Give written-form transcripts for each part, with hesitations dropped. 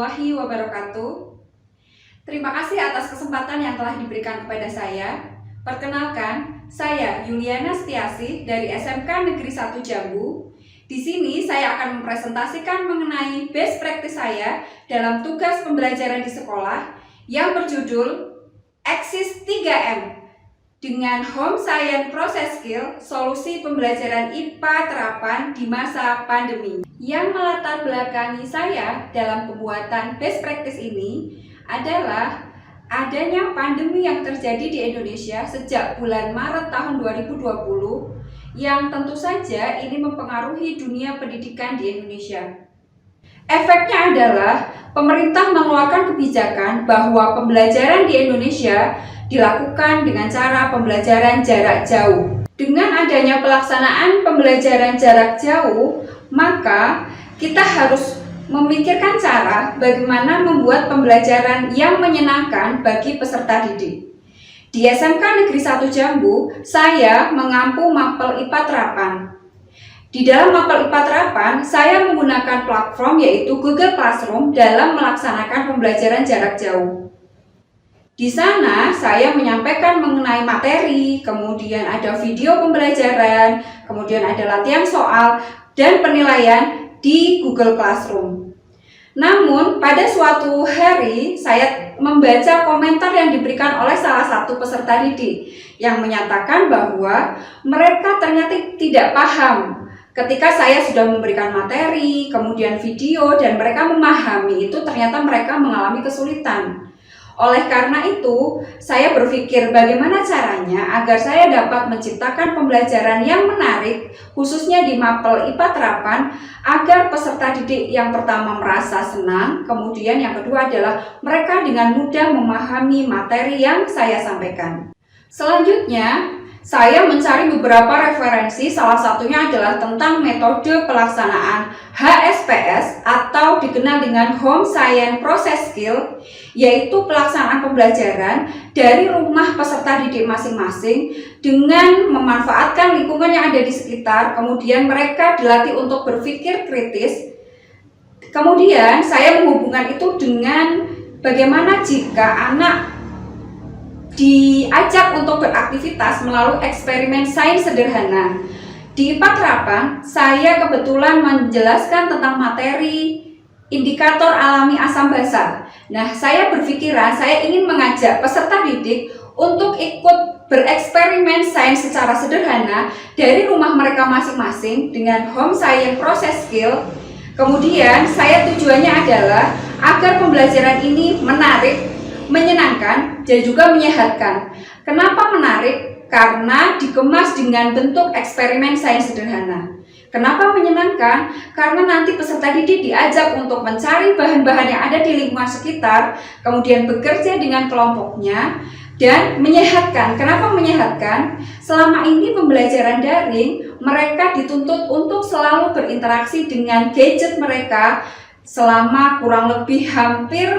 warahmatullahi wabarakatuh. Terima kasih atas kesempatan yang telah diberikan kepada saya. Perkenalkan, saya Yuliana Setiasih dari SMK Negeri 1 Jambu. Di sini saya akan mempresentasikan mengenai best practice saya dalam tugas pembelajaran di sekolah yang berjudul Eksis 3M dengan Home Science Process Skill, solusi pembelajaran IPA terapan di masa pandemi. Yang melatar belakangi saya dalam pembuatan best practice ini adalah adanya pandemi yang terjadi di Indonesia sejak bulan Maret tahun 2020 yang tentu saja ini mempengaruhi dunia pendidikan di Indonesia. Efeknya adalah pemerintah mengeluarkan kebijakan bahwa pembelajaran di Indonesia dilakukan dengan cara pembelajaran jarak jauh. Dengan adanya pelaksanaan pembelajaran jarak jauh, maka kita harus memikirkan cara bagaimana membuat pembelajaran yang menyenangkan bagi peserta didik. Di SMK Negeri 1 Jambu, saya mengampu mapel IPA terapan. Di dalam mapel IPA terapan, saya menggunakan platform yaitu Google Classroom dalam melaksanakan pembelajaran jarak jauh. Di sana saya menyampaikan mengenai materi, kemudian ada video pembelajaran, kemudian ada latihan soal dan penilaian di Google Classroom. Namun pada suatu hari saya membaca komentar yang diberikan oleh salah satu peserta didik yang menyatakan bahwa mereka ternyata tidak paham ketika saya sudah memberikan materi, kemudian video dan mereka memahami itu ternyata mereka mengalami kesulitan. Oleh karena itu, saya berpikir bagaimana caranya agar saya dapat menciptakan pembelajaran yang menarik, khususnya di mapel IPA terapan, agar peserta didik yang pertama merasa senang, kemudian yang kedua adalah mereka dengan mudah memahami materi yang saya sampaikan. Selanjutnya, saya mencari beberapa referensi, salah satunya adalah tentang metode pelaksanaan HSPS atau dikenal dengan Home Science Process Skill, yaitu pelaksanaan pembelajaran dari rumah peserta didik masing-masing dengan memanfaatkan lingkungan yang ada di sekitar, kemudian mereka dilatih untuk berpikir kritis. Kemudian saya menghubungkan itu dengan bagaimana jika anak diajak untuk beraktivitas melalui eksperimen sains sederhana. Di IPA terapan, saya kebetulan menjelaskan tentang materi indikator alami asam basa. Nah, saya berpikiran saya ingin mengajak peserta didik untuk ikut bereksperimen sains secara sederhana dari rumah mereka masing-masing dengan Home Science Process Skill. Kemudian, tujuannya adalah agar pembelajaran ini menarik, menyenangkan, dan juga menyehatkan. Kenapa menarik? Karena dikemas dengan bentuk eksperimen sains sederhana. Kenapa menyenangkan? Karena nanti peserta didik diajak untuk mencari bahan-bahan yang ada di lingkungan sekitar, kemudian bekerja dengan kelompoknya, dan menyehatkan. Kenapa menyehatkan? Selama ini pembelajaran daring, mereka dituntut untuk selalu berinteraksi dengan gadget mereka selama kurang lebih hampir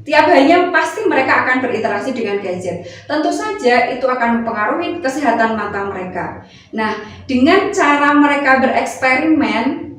tiap harinya pasti mereka akan berinteraksi dengan gadget. Tentu saja itu akan mempengaruhi kesehatan mata mereka. Nah, dengan cara mereka bereksperimen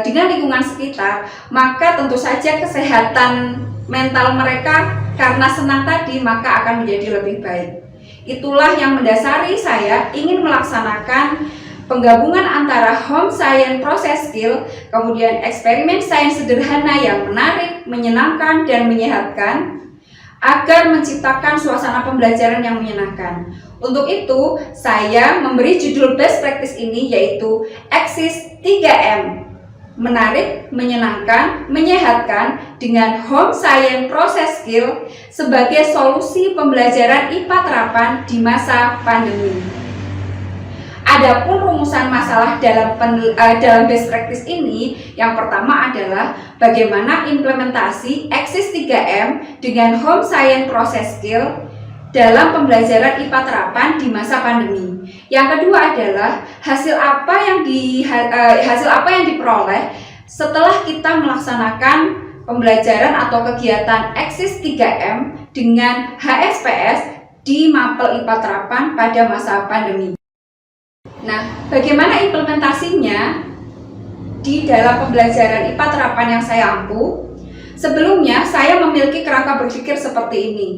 dengan lingkungan sekitar, maka tentu saja kesehatan mental mereka karena senang tadi maka akan menjadi lebih baik. Itulah yang mendasari saya ingin melaksanakan penggabungan antara Home Science Process Skill, kemudian eksperimen sains sederhana yang menarik, menyenangkan, dan menyehatkan, agar menciptakan suasana pembelajaran yang menyenangkan. Untuk itu, saya memberi judul best practice ini yaitu Eksis 3M. Menarik, menyenangkan, menyehatkan dengan Home Science Process Skill sebagai solusi pembelajaran IPA terapan di masa pandemi. Adapun rumusan masalah dalam best practice ini, yang pertama adalah bagaimana implementasi Eksis 3M dengan Home Science Process Skill dalam pembelajaran IPA terapan di masa pandemi. Yang kedua adalah hasil apa yang diperoleh setelah kita melaksanakan pembelajaran atau kegiatan Eksis 3M dengan HSPS di mapel IPA terapan pada masa pandemi. Nah, bagaimana implementasinya di dalam pembelajaran IPA terapan yang saya ampu? Sebelumnya saya memiliki kerangka berpikir seperti ini.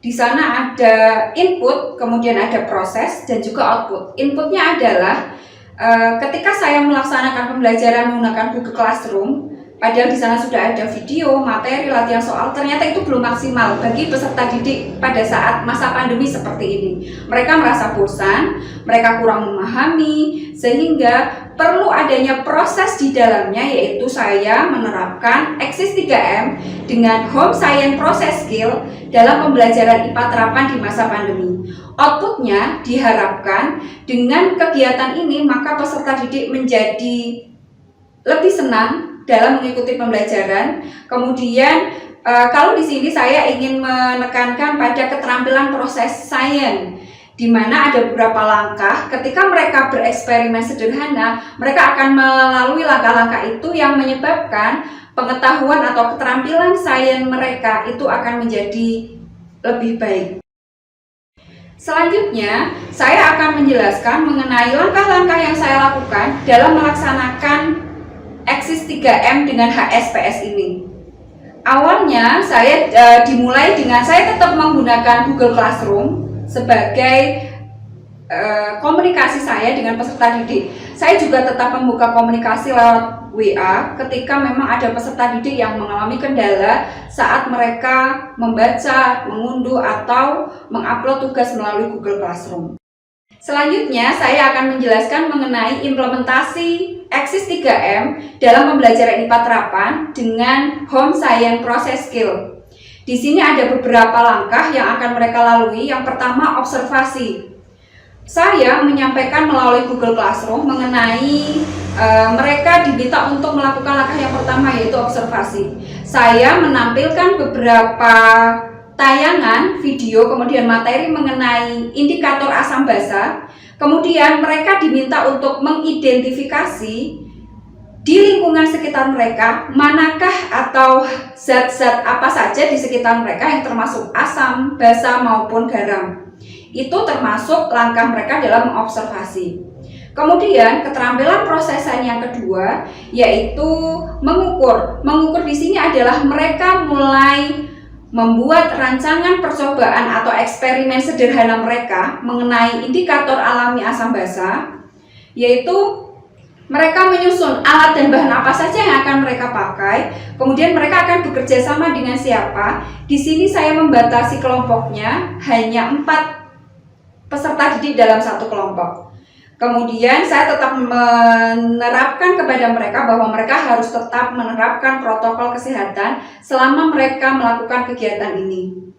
Di sana ada input, kemudian ada proses, dan juga output. Inputnya adalah ketika saya melaksanakan pembelajaran menggunakan Google Classroom, padahal di sana sudah ada video, materi, latihan soal, ternyata itu belum maksimal bagi peserta didik pada saat masa pandemi seperti ini. Mereka merasa bosan, mereka kurang memahami, sehingga perlu adanya proses di dalamnya, yaitu saya menerapkan Axis 3M dengan Home Science Process Skill dalam pembelajaran IPA terapan di masa pandemi. Outputnya diharapkan dengan kegiatan ini maka peserta didik menjadi lebih senang dalam mengikuti pembelajaran. Kemudian kalau di sini saya ingin menekankan pada keterampilan proses sains, di mana ada beberapa langkah. Ketika mereka bereksperimen sederhana, mereka akan melalui langkah-langkah itu yang menyebabkan pengetahuan atau keterampilan sains mereka itu akan menjadi lebih baik. Selanjutnya, saya akan menjelaskan mengenai langkah-langkah yang saya lakukan dalam melaksanakan Axis 3M dengan HSPS ini. Awalnya saya dimulai dengan saya tetap menggunakan Google Classroom sebagai komunikasi saya dengan peserta didik. Saya juga tetap membuka komunikasi lewat WA ketika memang ada peserta didik yang mengalami kendala saat mereka membaca, mengunduh, atau mengupload tugas melalui Google Classroom. Selanjutnya, saya akan menjelaskan mengenai implementasi Axis 3M dalam pembelajaran IPA terapan dengan Home Science Process Skill. Di sini ada beberapa langkah yang akan mereka lalui. Yang pertama, observasi. Saya menyampaikan melalui Google Classroom mengenai mereka diminta untuk melakukan langkah yang pertama, yaitu observasi. Saya menampilkan beberapa tayangan video, kemudian materi mengenai indikator asam basa. Kemudian mereka diminta untuk mengidentifikasi di lingkungan sekitar mereka manakah atau zat-zat apa saja di sekitar mereka yang termasuk asam, basa maupun garam. Itu termasuk langkah mereka dalam mengobservasi. Kemudian keterampilan prosesan yang kedua yaitu mengukur. Mengukur di sini adalah mereka mulai membuat rancangan percobaan atau eksperimen sederhana mereka mengenai indikator alami asam basa, yaitu mereka menyusun alat dan bahan apa saja yang akan mereka pakai. Kemudian mereka akan bekerja sama dengan siapa. Di sini saya membatasi kelompoknya hanya 4 peserta didik dalam satu kelompok. Kemudian saya tetap menerapkan kepada mereka bahwa mereka harus tetap menerapkan protokol kesehatan selama mereka melakukan kegiatan ini.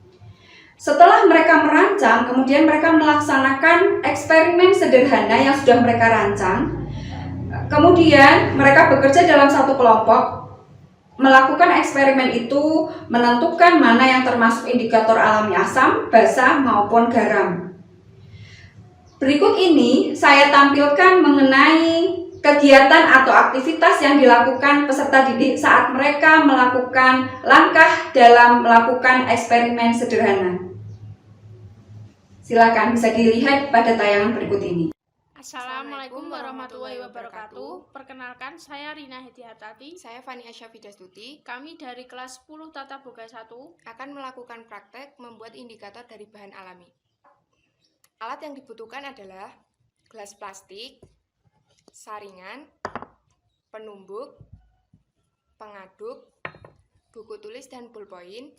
Setelah mereka merancang, kemudian mereka melaksanakan eksperimen sederhana yang sudah mereka rancang. Kemudian mereka bekerja dalam satu kelompok, melakukan eksperimen itu, menentukan mana yang termasuk indikator alami asam, basa maupun garam. Berikut ini saya tampilkan mengenai kegiatan atau aktivitas yang dilakukan peserta didik saat mereka melakukan langkah dalam melakukan eksperimen sederhana. Silakan bisa dilihat pada tayangan berikut ini. Assalamualaikum warahmatullahi wabarakatuh. Perkenalkan, saya Rina Hediatati. Saya Fani Asyafidastuti. Kami dari kelas 10 Tata Boga 1 akan melakukan praktek membuat indikator dari bahan alami. Alat yang dibutuhkan adalah gelas plastik, saringan, penumbuk, pengaduk, buku tulis dan ballpoint,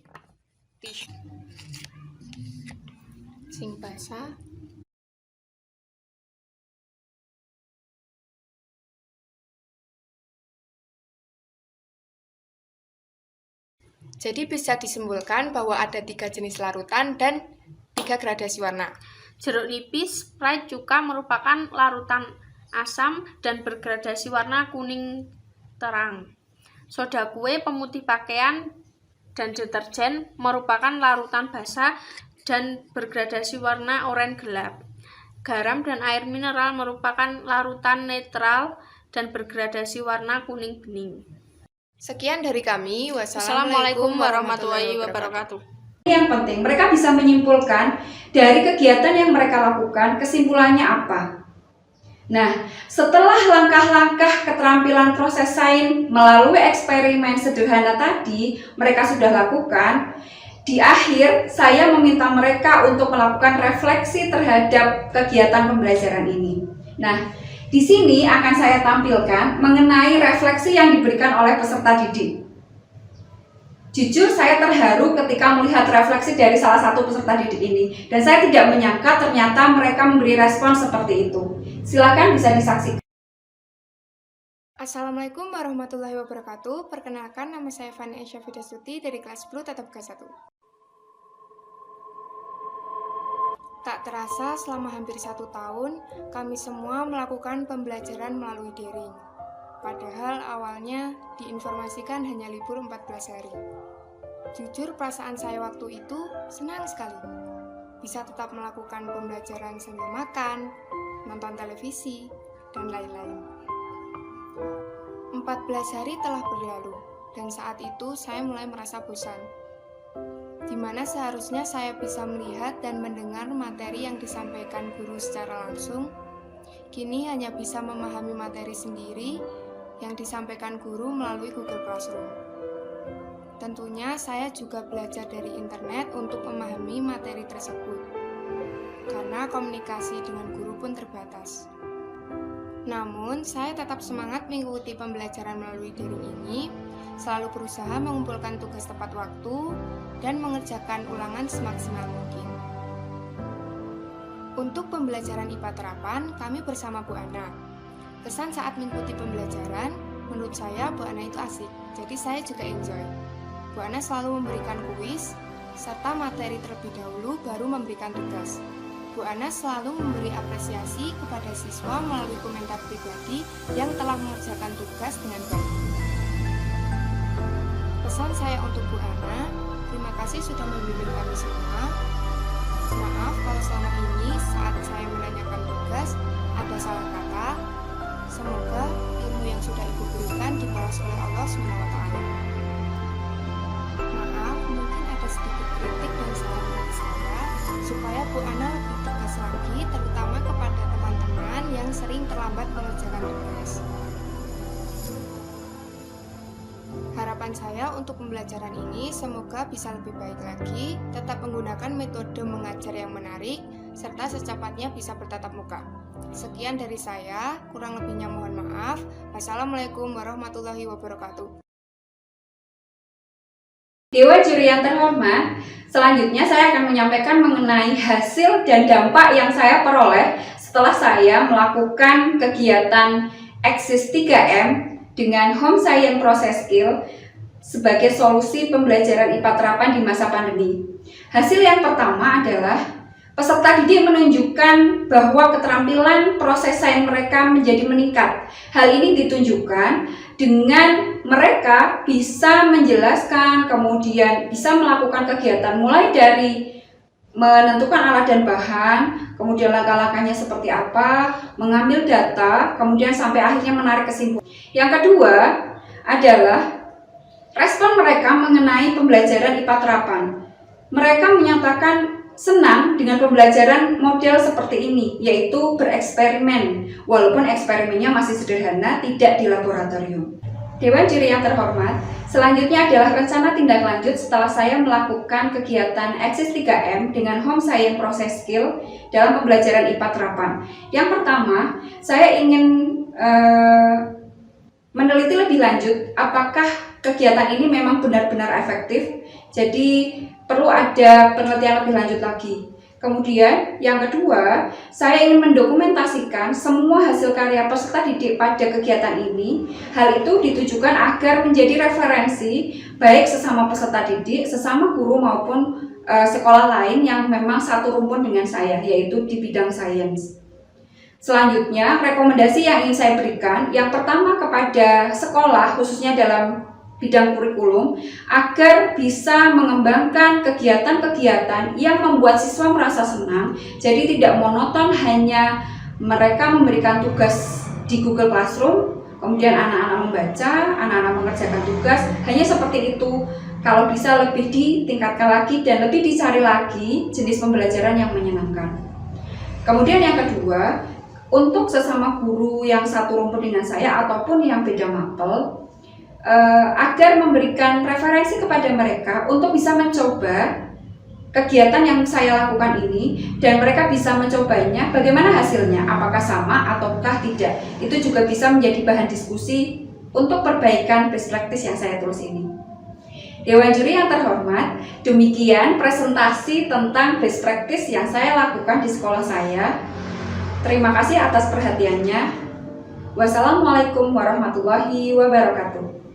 tisu, zinc basah, jadi bisa disimpulkan bahwa ada 3 jenis larutan dan 3 gradasi warna. Jeruk nipis, Sprite, cuka merupakan larutan asam dan bergradasi warna kuning terang. Soda kue, pemutih pakaian, dan deterjen merupakan larutan basa dan bergradasi warna oranye gelap. Garam dan air mineral merupakan larutan netral dan bergradasi warna kuning bening. Sekian dari kami. Wassalamualaikum warahmatullahi wabarakatuh. Yang penting mereka bisa menyimpulkan dari kegiatan yang mereka lakukan, kesimpulannya apa. Nah, setelah langkah-langkah keterampilan proses sains melalui eksperimen sederhana tadi mereka sudah lakukan, di akhir saya meminta mereka untuk melakukan refleksi terhadap kegiatan pembelajaran ini. Nah, di sini akan saya tampilkan mengenai refleksi yang diberikan oleh peserta didik. Jujur saya terharu ketika melihat refleksi dari salah satu peserta didik ini, dan saya tidak menyangka ternyata mereka memberi respon seperti itu. Silakan bisa disaksikan. Assalamualaikum warahmatullahi wabarakatuh. Perkenalkan, nama saya Fani Aisyah Fidastuti dari kelas 10 Tatap Muka 1. Tak terasa selama hampir 1 tahun, kami semua melakukan pembelajaran melalui daring. Padahal awalnya diinformasikan hanya libur 14 hari. Jujur perasaan saya waktu itu senang sekali. Bisa tetap melakukan pembelajaran sambil makan, nonton televisi, dan lain-lain. 14 hari telah berlalu, dan saat itu saya mulai merasa bosan. Di mana seharusnya saya bisa melihat dan mendengar materi yang disampaikan guru secara langsung, kini hanya bisa memahami materi sendiri yang disampaikan guru melalui Google Classroom. Tentunya saya juga belajar dari internet untuk memahami materi tersebut, karena komunikasi dengan guru pun terbatas. Namun, saya tetap semangat mengikuti pembelajaran melalui daring ini, selalu berusaha mengumpulkan tugas tepat waktu, dan mengerjakan ulangan semaksimal mungkin. Untuk pembelajaran IPA terapan, kami bersama Bu Ana. Kesan saat mengikuti pembelajaran, menurut saya Bu Ana itu asik, jadi saya juga enjoy. Bu Ana selalu memberikan kuis, serta materi terlebih dahulu baru memberikan tugas. Bu Ana selalu memberi apresiasi kepada siswa melalui komentar pribadi yang telah mengerjakan tugas dengan baik. Pesan saya untuk Bu Ana, terima kasih sudah membimbing kami semua. Maaf kalau selama ini saat saya menanyakan tugas ada salah kata. Semoga ilmu yang sudah Ibu berikan dibalas oleh Allah SWT. Maaf, mungkin ada sedikit kritik dan saran dari saya, supaya Bu Ana lebih tegas lagi, terutama kepada teman-teman yang sering terlambat mengerjakan tugas. Harapan saya untuk pembelajaran ini semoga bisa lebih baik lagi, tetap menggunakan metode mengajar yang menarik, serta secepatnya bisa bertatap muka. Sekian dari saya, kurang lebihnya mohon maaf. Wassalamualaikum warahmatullahi wabarakatuh. Dewa juri yang terhormat, selanjutnya saya akan menyampaikan mengenai hasil dan dampak yang saya peroleh setelah saya melakukan kegiatan Exist 3M dengan Home Science Process Skill sebagai solusi pembelajaran IPA terapan di masa pandemi. Hasil yang pertama adalah peserta didik menunjukkan bahwa keterampilan proses sains mereka menjadi meningkat. Hal ini ditunjukkan dengan mereka bisa menjelaskan, kemudian bisa melakukan kegiatan mulai dari menentukan alat dan bahan, kemudian langkah-langkahnya seperti apa, mengambil data, kemudian sampai akhirnya menarik kesimpulan. Yang kedua adalah respon mereka mengenai pembelajaran IPA terapan. Mereka menyatakan senang dengan pembelajaran model seperti ini, yaitu bereksperimen, walaupun eksperimennya masih sederhana, tidak di laboratorium. Dewan juri yang terhormat, selanjutnya adalah rencana tindak lanjut setelah saya melakukan kegiatan Exist 3M dengan Home Science Process Skill dalam pembelajaran IPA terapan. Yang pertama, saya ingin meneliti lebih lanjut apakah kegiatan ini memang benar-benar efektif, jadi perlu ada penelitian lebih lanjut lagi. Kemudian yang kedua, saya ingin mendokumentasikan semua hasil karya peserta didik pada kegiatan ini. Hal itu ditujukan agar menjadi referensi baik sesama peserta didik, sesama guru maupun sekolah lain yang memang satu rumpun dengan saya, yaitu di bidang sains. Selanjutnya, rekomendasi yang ingin saya berikan, yang pertama kepada sekolah khususnya dalam bidang kurikulum, agar bisa mengembangkan kegiatan-kegiatan yang membuat siswa merasa senang, jadi tidak monoton hanya mereka memberikan tugas di Google Classroom, kemudian anak-anak membaca, anak-anak mengerjakan tugas, hanya seperti itu. Kalau bisa lebih ditingkatkan lagi dan lebih dicari lagi jenis pembelajaran yang menyenangkan. Kemudian yang kedua, untuk sesama guru yang satu rumpun dengan saya ataupun yang beda mapel, agar memberikan referensi kepada mereka untuk bisa mencoba kegiatan yang saya lakukan ini, dan mereka bisa mencobanya bagaimana hasilnya, apakah sama ataukah tidak. Itu juga bisa menjadi bahan diskusi untuk perbaikan best practice yang saya tulis ini. Dewan juri yang terhormat, demikian presentasi tentang best practice yang saya lakukan di sekolah saya. Terima kasih atas perhatiannya. Wassalamualaikum warahmatullahi wabarakatuh.